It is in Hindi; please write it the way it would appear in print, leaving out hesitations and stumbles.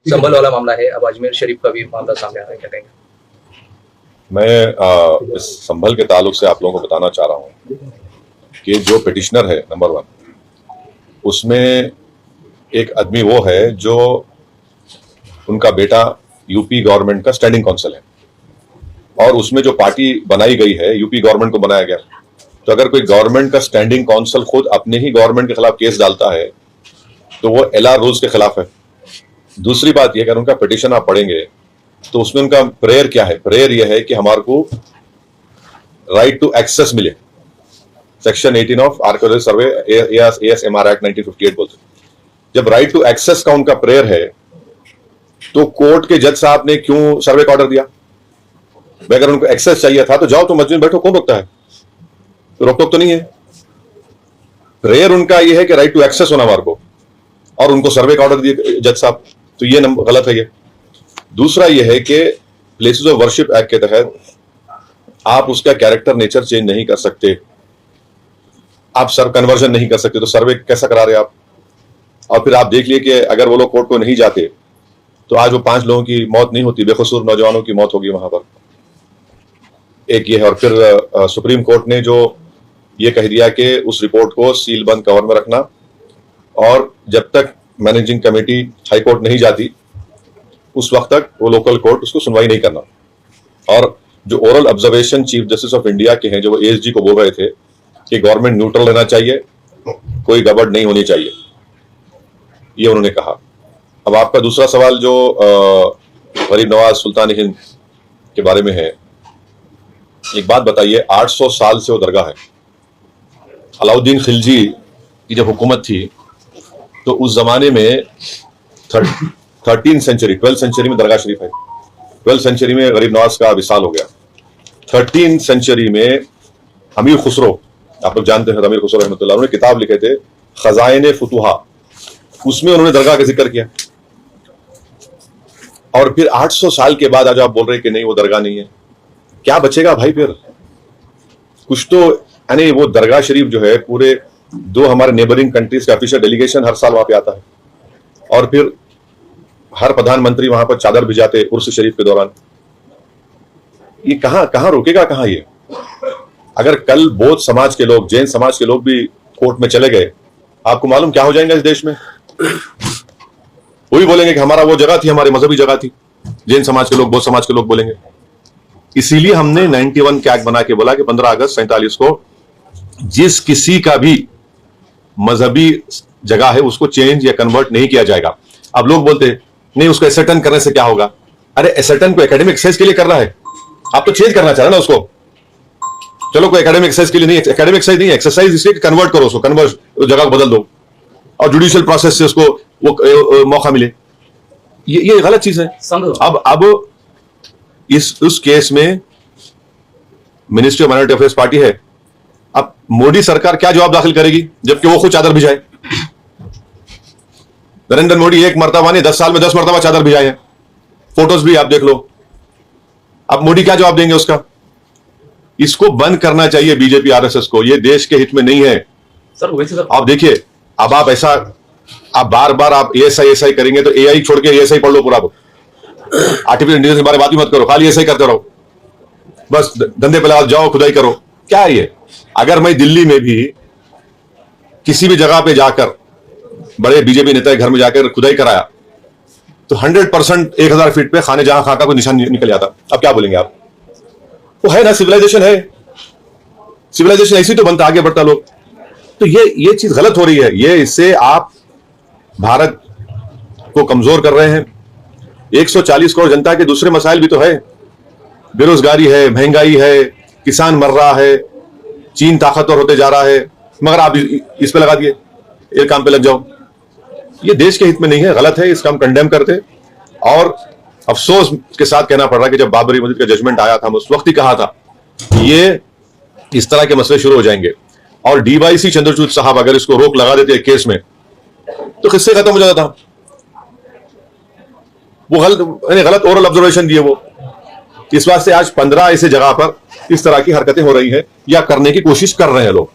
संभल वाला मामला है, अब अजमेर शरीफ का भी मामला सामने आ रहा है, क्या कहेंगे? मैं इस संभल के ताल्लुक से आप लोगों को बताना चाह रहा हूं कि जो पिटिशनर है नंबर 1, उसमें एक आदमी वो है जो उनका बेटा यूपी गवर्नमेंट का स्टैंडिंग काउंसिल है, और उसमें जो पार्टी बनाई गई है यूपी गवर्नमेंट को बनाया गया। तो अगर कोई गवर्नमेंट का स्टैंडिंग काउंसिल खुद अपने ही गवर्नमेंट के खिलाफ केस डालता है तो वो एलआर रूल्स के खिलाफ है। दूसरी बात यह, अगर उनका पिटिशन आप पढ़ेंगे तो उसमें उनका प्रेयर क्या है? प्रेयर यह है कि हमारे को राइट टू एक्सेस मिले। Section 18 of archaeology survey ASMR act 1958 बोलते। जब राइट टू एक्सेस का उनका प्रेयर है तो कोर्ट के जज साहब ने क्यों सर्वे का ऑर्डर दिया? अगर उनको एक्सेस चाहिए था तो जाओ, तो मस्जिद में बैठो, कौन रोकता है? तो रोक टोक तो नहीं है। प्रेयर उनका यह है कि राइट टू एक्सेस होना हमारे को, और उनको सर्वे का ऑर्डर दिए जज साहब, तो ये गलत है ये। दूसरा यह है कि प्लेसेस ऑफ वर्शिप एक्ट के तहत आप उसका कैरेक्टर नेचर चेंज नहीं कर सकते, आप सर कन्वर्जन नहीं कर सकते, तो सर्वे कैसा करा रहे आप? और फिर आप देख लिए कि अगर वो लोग कोर्ट को नहीं जाते तो आज वो 5 लोगों की मौत नहीं होती, बेकसूर नौजवानों की मौत होगी वहां पर। एक ये है। और फिर सुप्रीम कोर्ट ने जो ये कह दिया कि उस रिपोर्ट को सील बंद कवर में रखना, और जब तक मैनेजिंग कमेटी हाई कोर्ट नहीं जाती उस वक्त तक वो लोकल कोर्ट उसको सुनवाई नहीं करना। और जो oral observation chief justice of India के हैं, जो वो ASG को बोल रहे थे कि गवर्नमेंट न्यूट्रल रहना चाहिए, कोई गड़बड़ नहीं होनी चाहिए, ये उन्होंने कहा। अब आपका दूसरा सवाल जो गरीब नवाज सुल्तान हिंद के बारे में है, एक बात बताइए, 800 साल से वो दरगाह है। अलाउद्दीन खिलजी की जब हुकूमत थी तो उस जमाने में 12th सेंचुरी में दरगाह शरीफ है। 12th सेंचुरी में गरीब नवाज का विसाल हो गया। 13th सेंचुरी में अमीर खुसरो, आप लोग जानते हैं अमीर खुसरो रहमतुल्लाह, उन्होंने किताब लिखे थे खजाइने फुतुहा, उसमें उन्होंने दरगाह का जिक्र किया। और फिर 800 साल के बाद आज आप बोल रहे कि नहीं वो दरगाह नहीं है, क्या बचेगा भाई? फिर कुछ तो, यानी वो दरगाह शरीफ जो है, पूरे 2 हमारे नेबरिंग कंट्रीज का ऑफिशियल डेलीगेशन हर साल वहां पे आता है, और फिर हर प्रधानमंत्री वहां पर चादर भिजाते उर्स शरीफ के दौरान। ये कहां रोकेगा, कहां ये? अगर कल बौद्ध समाज के लोग, जैन समाज के लोग भी कोर्ट में चले गए, आपको मालूम क्या हो जाएगा इस देश में? वही बोलेंगे कि हमारा वो जगह थी, हमारी मजहबी जगह थी। जैन समाज के लोग, बौद्ध समाज के लोग बोलेंगे। इसीलिए हमने 91 के एक्ट बना के बोला कि 15 अगस्त 47 को जिस किसी का भी मजहबी जगह है उसको चेंज या कन्वर्ट नहीं किया जाएगा। अब लोग बोलते नहीं, उसको एसर्टन करने से क्या होगा? अरे एसर्टन को एकेडमिक एक्सरसाइज के लिए कर रहा है, आप तो चेंज करना चाह रहे ना उसको। चलो कोई एकेडमिक एक्सरसाइज के लिए नहीं, एकेडमिक एक्सरसाइज नहीं, एक्सरसाइज इसलिए कन्वर्ट करो उसको, जगह को बदल दो, और जुडिशियल प्रोसेस से उसको वो मौका मिले। ये गलत चीज है। अब उस केस में ministry of minority affairs party है। अब मोदी सरकार क्या जवाब दाखिल करेगी जबकि वो खुद चादर भिजाए? नरेंद्र मोदी 1 मरतबा नहीं, 10 साल में 10 मरतबा चादर भिजाए हैं, फोटोज भी आप देख लो। अब मोदी क्या जवाब देंगे उसका? इसको बंद करना चाहिए बीजेपी RSS को, ये देश के हित में नहीं है। सर वैसे सर आप देखिए, अब आप ऐसा, आप बार बार आप ASI करेंगे तो AI छोड़ के ASI पढ़ लो पूरा। आर्टिफिशियल इंटेलिजेंस के बारे में बात ही मत करो, खाली ऐसा ही करते रहो, बस धंधे पे जाओ, खुदाई करो। क्या है ये? अगर मैं दिल्ली में भी किसी भी जगह पे जाकर बड़े बीजेपी नेता के घर में जाकर खुदाई कराया तो 100% 1000 फीट पे खाने जहां खाका कोई निशान निकल जाता। अब क्या बोलेंगे आप? वो है ना, सिविलाइजेशन है, सिविलाइजेशन ऐसी तो बनता, आगे बढ़ता लोग। तो ये चीज गलत हो रही है। ये इससे आप भारत को कमजोर कर रहे हैं। 140 करोड़ जनता के दूसरे मसाइल भी तो है, बेरोजगारी है, महंगाई है, किसान मर रहा है, चीन ताकतवर होते जा रहा है, मगर आप इस पे लगा दिए, एक काम पे लग जाओ। ये देश के हित में नहीं है, गलत है, इसका हम कंडेम करते। और अफसोस के साथ कहना पड़ रहा है कि जब बाबरी मस्जिद का जजमेंट आया था, हम उस वक्त ही कहा था कि ये इस तरह के मसले शुरू हो जाएंगे, और DYC चंद्रचूड़ साहब अगर इसको रोक लगा देते केस में तो किससे खत्म हो जाता था। वो गलत ओरल ऑब्जर्वेशन दिए वो। इस वास्ते आज 15 ऐसे जगह पर इस तरह की हरकतें हो रही है या करने की कोशिश कर रहे हैं लोग।